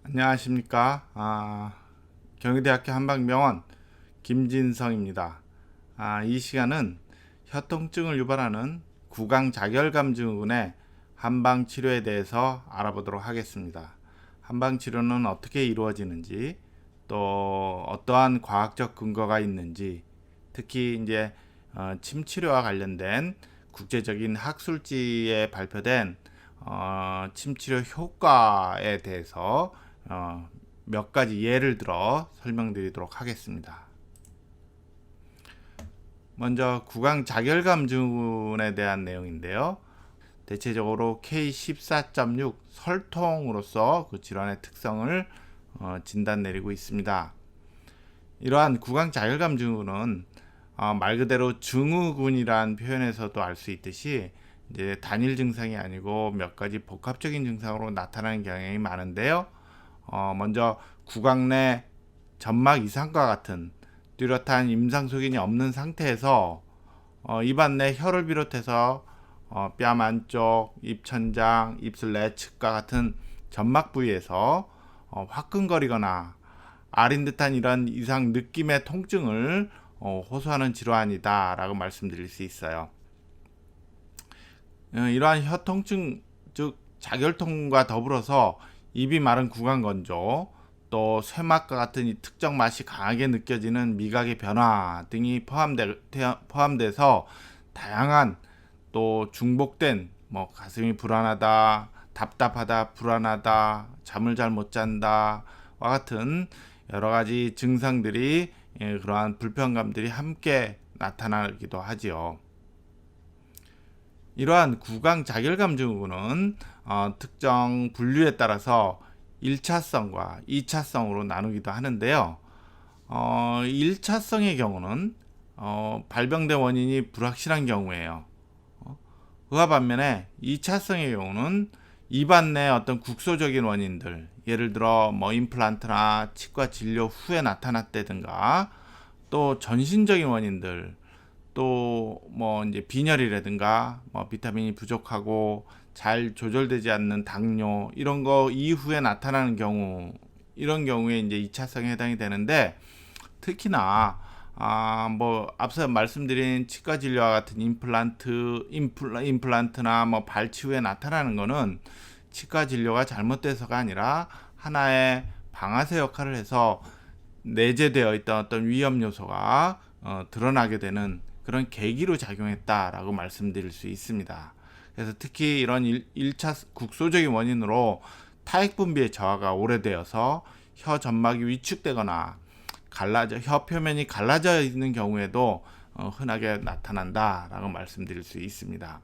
안녕하십니까. 경희대학교 한방병원 김진성입니다. 이 시간은 혀통증을 유발하는 구강작열감 증후군의 한방치료에 대해서 알아보도록 하겠습니다. 한방치료는 어떻게 이루어지는지, 또 어떠한 과학적 근거가 있는지, 특히 이제 침치료와 관련된 국제적인 학술지에 발표된 침치료 효과에 대해서 몇 가지 예를 들어 설명드리도록 하겠습니다. 먼저 구강작열감 증후군에 대한 내용인데요. 대체적으로 K14.6 설통으로서 그 질환의 특성을 진단 내리고 있습니다. 이러한 구강작열감 증후군은 말 그대로 증후군이란 표현에서도 알 수 있듯이 이제 단일 증상이 아니고 몇 가지 복합적인 증상으로 나타나는 경향이 많은데요. 먼저 구강 내 점막 이상과 같은 뚜렷한 임상 소견이 없는 상태에서 입안 내 혀를 비롯해서 뺨 안쪽, 입천장, 입술 내측과 같은 점막 부위에서 화끈거리거나 아린 듯한 이런 이상 느낌의 통증을 호소하는 질환이다 라고 말씀드릴 수 있어요. 이러한 혀 통증, 즉 작열통과 더불어서 입이 마른 구강 건조, 또 쇠맛과 같은 이 특정 맛이 강하게 느껴지는 미각의 변화 등이 포함돼서 다양한 또 중복된 가슴이 불안하다, 답답하다, 불안하다, 잠을 잘 못 잔다와 같은 여러 가지 증상들이 그러한 불편감들이 함께 나타나기도 하지요. 이러한 구강작열감 증후군은 특정 분류에 따라서 1차성과 2차성으로 나누기도 하는데요. 1차성의 경우는 발병된 원인이 불확실한 경우에요. 그와 반면에 2차성의 경우는 입안 내 어떤 국소적인 원인들, 예를 들어 임플란트나 치과 진료 후에 나타났다든가, 또 전신적인 원인들, 또 이제 빈혈이라든가 비타민이 부족하고 잘 조절되지 않는 당뇨 이런 거 이후에 나타나는 경우, 이런 경우에 이제 2차성에 해당이 되는데, 특히나 앞서 말씀드린 치과 진료와 같은 임플란트나 발치 후에 나타나는 거는 치과 진료가 잘못돼서가 아니라 하나의 방아쇠 역할을 해서 내재되어 있던 어떤 위험 요소가 드러나게 되는 그런 계기로 작용했다라고 말씀드릴 수 있습니다. 그래서 특히 이런 1차 국소적인 원인으로 타액 분비의 저하가 오래되어서 혀 점막이 위축되거나 혀 표면이 갈라져 있는 경우에도 흔하게 나타난다라고 말씀드릴 수 있습니다.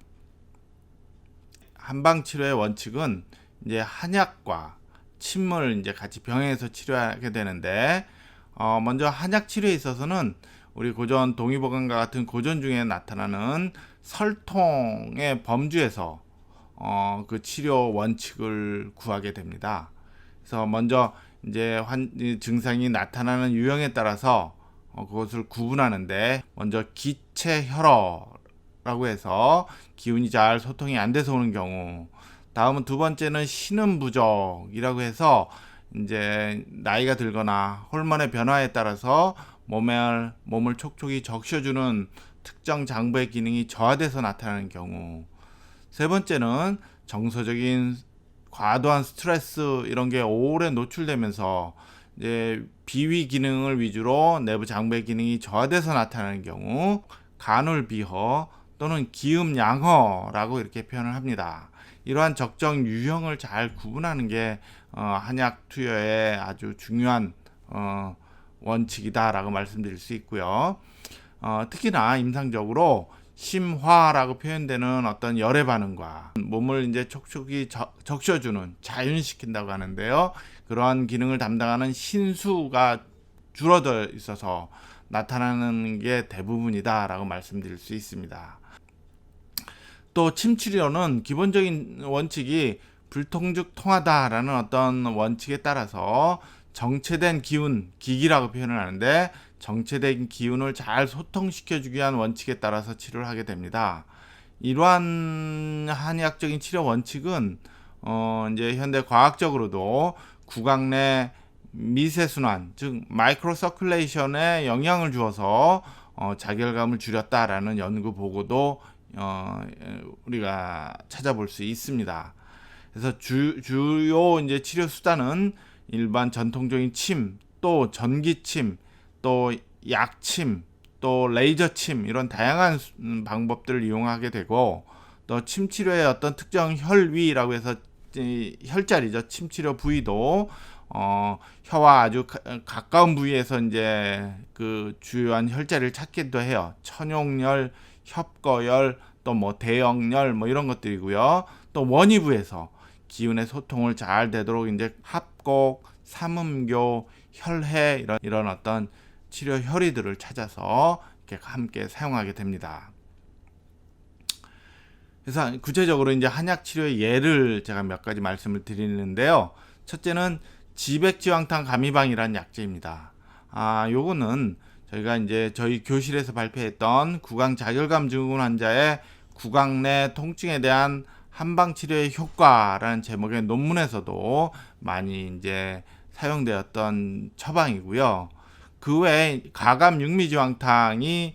한방 치료의 원칙은 이제 한약과 침을 이제 같이 병행해서 치료하게 되는데, 먼저 한약 치료에 있어서는 우리 고전 동의보감과 같은 고전 중에 나타나는 설통의 범주에서 그 치료 원칙을 구하게 됩니다. 그래서 먼저 이제 증상이 나타나는 유형에 따라서 그것을 구분하는데, 먼저 기체혈어라고 해서 기운이 잘 소통이 안 돼서 오는 경우, 다음은 두 번째는 신음 부족이라고 해서 이제 나이가 들거나 호르몬의 변화에 따라서 몸을 촉촉이 적셔주는 특정 장부의 기능이 저하돼서 나타나는 경우, 세 번째는 정서적인 과도한 스트레스 이런 게 오래 노출되면서 이제 비위 기능을 위주로 내부 장부의 기능이 저하돼서 나타나는 경우, 간헐비허 또는 기음양허라고 이렇게 표현을 합니다. 이러한 적정 유형을 잘 구분하는 게 한약 투여의 아주 중요한 원칙이다라고 말씀드릴 수 있고요. 특히나 임상적으로 심화라고 표현되는 어떤 열의 반응과 몸을 이제 촉촉이 적셔주는, 자윤시킨다고 하는데요. 그러한 기능을 담당하는 신수가 줄어들어 있어서 나타나는 게 대부분이다라고 말씀드릴 수 있습니다. 또 침치료는 기본적인 원칙이 불통즉 통하다라는 어떤 원칙에 따라서 정체된 기운, 기기라고 표현을 하는데, 정체된 기운을 잘 소통시켜주기 위한 원칙에 따라서 치료를 하게 됩니다. 이러한 한의학적인 치료 원칙은 이제 현대 과학적으로도 구강 내 미세순환, 즉 마이크로 서큘레이션에 영향을 주어서 자결감을 줄였다라는 연구 보고도 우리가 찾아볼 수 있습니다. 그래서 주요 이제 치료 수단은 일반 전통적인 침, 또 전기침, 또 약침, 또 레이저침, 이런 다양한 방법들을 이용하게 되고, 또 침치료의 어떤 특정 혈위라고 해서 혈자리죠, 침치료 부위도 혀와 아주 가까운 부위에서 이제 그 주요한 혈자리를 찾기도 해요. 천용열, 협거열, 또 뭐 대역열, 뭐 이런 것들이고요. 또 원위부에서 기운의 소통을 잘 되도록 이제 합곡, 삼음교, 혈해, 이런 어떤 치료 혈의들을 찾아서 이렇게 함께 사용하게 됩니다. 그래서 구체적으로 이제 한약 치료의 예를 제가 몇 가지 말씀을 드리는데요. 첫째는 지백지황탕 가미방이라는 약재입니다. 요거는 저희가 이제 저희 교실에서 발표했던 구강 자결감 증후군 환자의 구강 내 통증에 대한 한방 치료의 효과라는 제목의 논문에서도 많이 이제 사용되었던 처방이고요. 그 외에 가감 육미지황탕이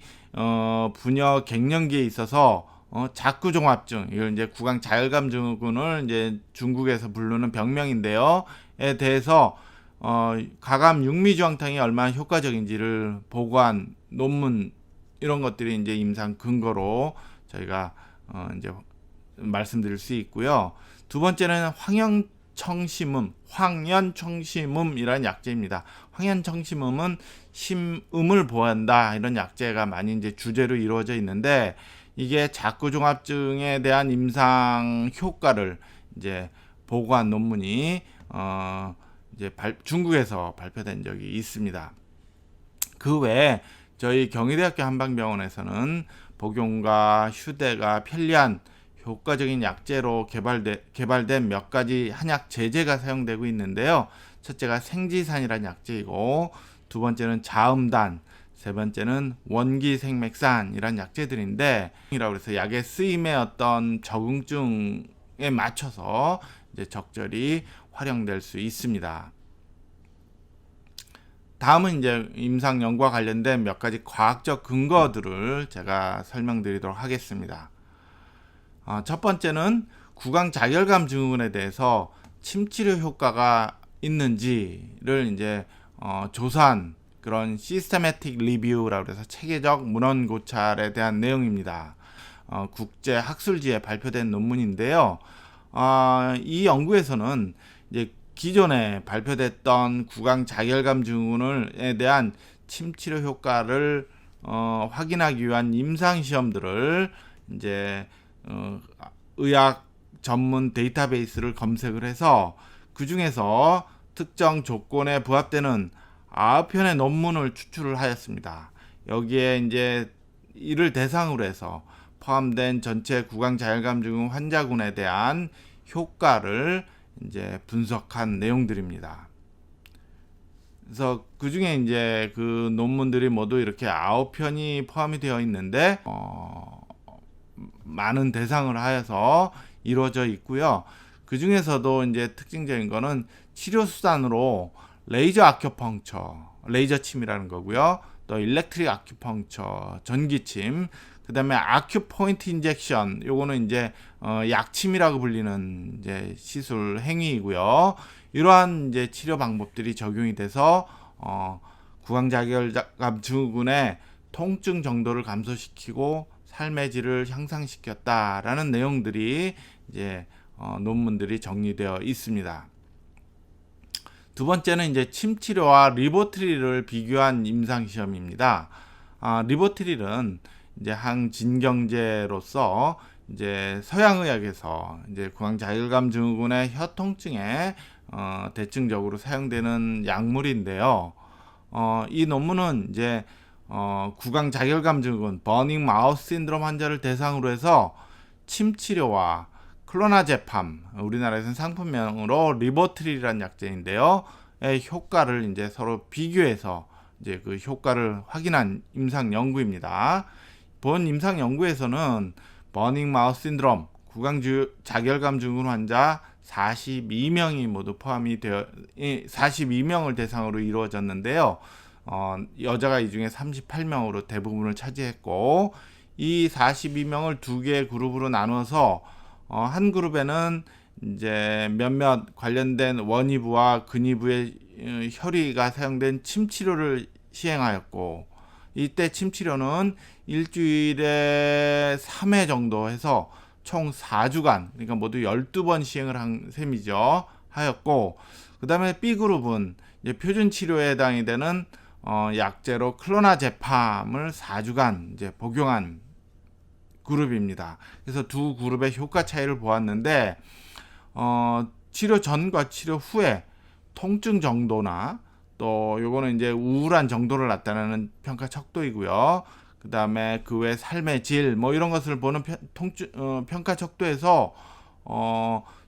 분여 갱년기에 있어서 작구종합증, 이걸 이제 구강 자결감 증후군을 이제 중국에서 부르는 병명인데요.에 대해서 가감 육미지황탕이 얼마나 효과적인지를 보고한 논문, 이런 것들이 이제 임상 근거로 저희가 이제 말씀드릴 수 있고요. 두 번째는 황연청심음이라는 약재입니다. 황연청심음은 심음을 보호한다, 이런 약재가 많이 이제 주제로 이루어져 있는데, 이게 작구종합증에 대한 임상 효과를 이제 보고한 논문이 이제 중국에서 발표된 적이 있습니다. 그 외에 저희 경희대학교 한방병원에서는 복용과 휴대가 편리한 효과적인 약재로 개발된 몇 가지 한약 제제가 사용되고 있는데요. 첫째가 생지산이라는 약재이고, 두 번째는 자음단, 세 번째는 원기생맥산이라는 약재들인데, 이라고 해서 약의 쓰임의 어떤 적응증에 맞춰서 이제 적절히 활용될 수 있습니다. 다음은 이제 임상 연구와 관련된 몇 가지 과학적 근거들을 제가 설명드리도록 하겠습니다. 첫 번째는 구강 자결감 증후군에 대해서 침치료 효과가 있는지를 이제 조사한 그런 시스테매틱 리뷰라고 해서 체계적 문헌 고찰에 대한 내용입니다. 국제 학술지에 발표된 논문인데요. 이 연구에서는 이제 기존에 발표됐던 구강 자결감 증후군에 대한 침치료 효과를 확인하기 위한 임상 시험들을 이제 의학 전문 데이터베이스를 검색을 해서 그 중에서 특정 조건에 부합되는 9편의 논문을 추출을 하였습니다. 여기에 이제 이를 대상으로 해서 포함된 전체 구강 자결감 증후군 환자군에 대한 효과를 이제 분석한 내용들입니다. 그래서 그 중에 이제 그 논문들이 모두 이렇게 9편이 포함이 되어 있는데 많은 대상을 하여서 이루어져 있고요. 그 중에서도 이제 특징적인 거는 치료 수단으로 레이저 아큐펑처, 레이저 침이라는 거고요. 또 일렉트릭 아큐펑처, 전기침, 그 다음에 아큐포인트 인젝션, 요거는 이제 약침이라고 불리는 이제 시술 행위이고요. 이러한 이제 치료 방법들이 적용이 돼서 구강자결감 증후군의 통증 정도를 감소시키고 삶의 질을 향상시켰다라는 내용들이 이제 논문들이 정리되어 있습니다. 두 번째는 이제 침치료와 리보트릴을 비교한 임상 시험입니다. 리보트릴은 이제 항진경제로서 이제 서양의학에서 이제 구강자결감 증후군의 혀 통증에 대증적으로 사용되는 약물인데요. 이 논문은 이제 구강자결감 증후군 버닝 마우스 신드롬 환자를 대상으로 해서 침치료와 클로나제팜, 우리나라에서는 상품명으로 리보트릴이라는 약제인데요. 효과를 이제 서로 비교해서 이제 그 효과를 확인한 임상 연구입니다. 본 임상 연구에서는 버닝 마우스 신드롬, 구강 자결감 증후군 환자 42명이 모두 포함이 되어 42명을 대상으로 이루어졌는데요. 여자가 이 중에 38명으로 대부분을 차지했고, 이 42명을 두 개의 그룹으로 나눠서 한 그룹에는 이제 몇몇 관련된 원위부와 근위부의 혈의가 사용된 침 치료를 시행하였고, 이때 침 치료는 일주일에 3회 정도 해서 총 4주간, 그러니까 모두 12번 시행을 한 셈이죠. 하였고, 그 다음에 B그룹은 이제 표준 치료에 해당이 되는 약제로 클로나제팜을 4주간 이제 복용한 그룹입니다. 그래서 두 그룹의 효과 차이를 보았는데, 치료 전과 치료 후에 통증 정도나 또 요거는 이제 우울한 정도를 나타내는 평가 척도이고요. 그 다음에 그 외 삶의 질 뭐 이런 것을 보는 평가 척도에서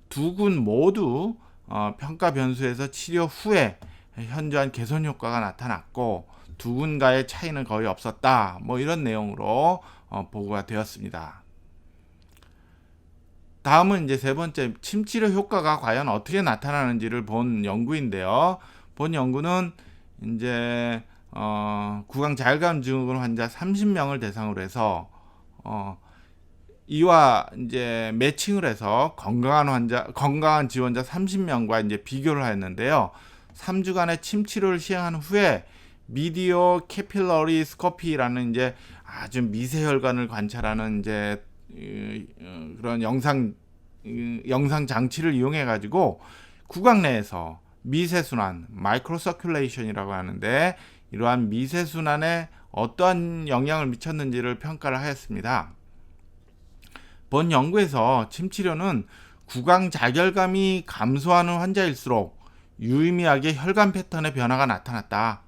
두 군 모두 평가 변수에서 치료 후에 현저한 개선 효과가 나타났고, 두 군과의 차이는 거의 없었다. 뭐 이런 내용으로 보고가 되었습니다. 다음은 이제 세 번째, 침치료 효과가 과연 어떻게 나타나는지를 본 연구인데요. 본 연구는 이제 구강 자율감 증후군 환자 30명을 대상으로 해서 이와 이제 매칭을 해서 건강한 지원자 30명과 이제 비교를 하였는데요. 3주간의 침 치료를 시행한 후에 미디어 캐필러리 스코피라는 이제 아주 미세 혈관을 관찰하는 이제 그런 영상 장치를 이용해 가지고 구강 내에서 미세순환 마이크로 서큘레이션이라고 하는데, 이러한 미세순환에 어떠한 영향을 미쳤는지를 평가를 하였습니다. 본 연구에서 침치료는 구강 자결감이 감소하는 환자일수록 유의미하게 혈관 패턴의 변화가 나타났다.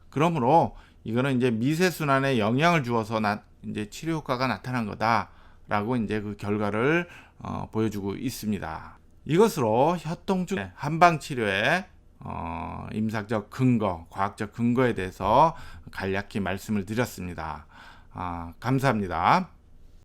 그러므로 이거는 이제 미세순환에 영향을 주어서 이제 치료 효과가 나타난 거다라고 이제 그 결과를 보여주고 있습니다. 이것으로 혀통증 한방 치료의 임상적 근거, 과학적 근거에 대해서 간략히 말씀을 드렸습니다. 감사합니다.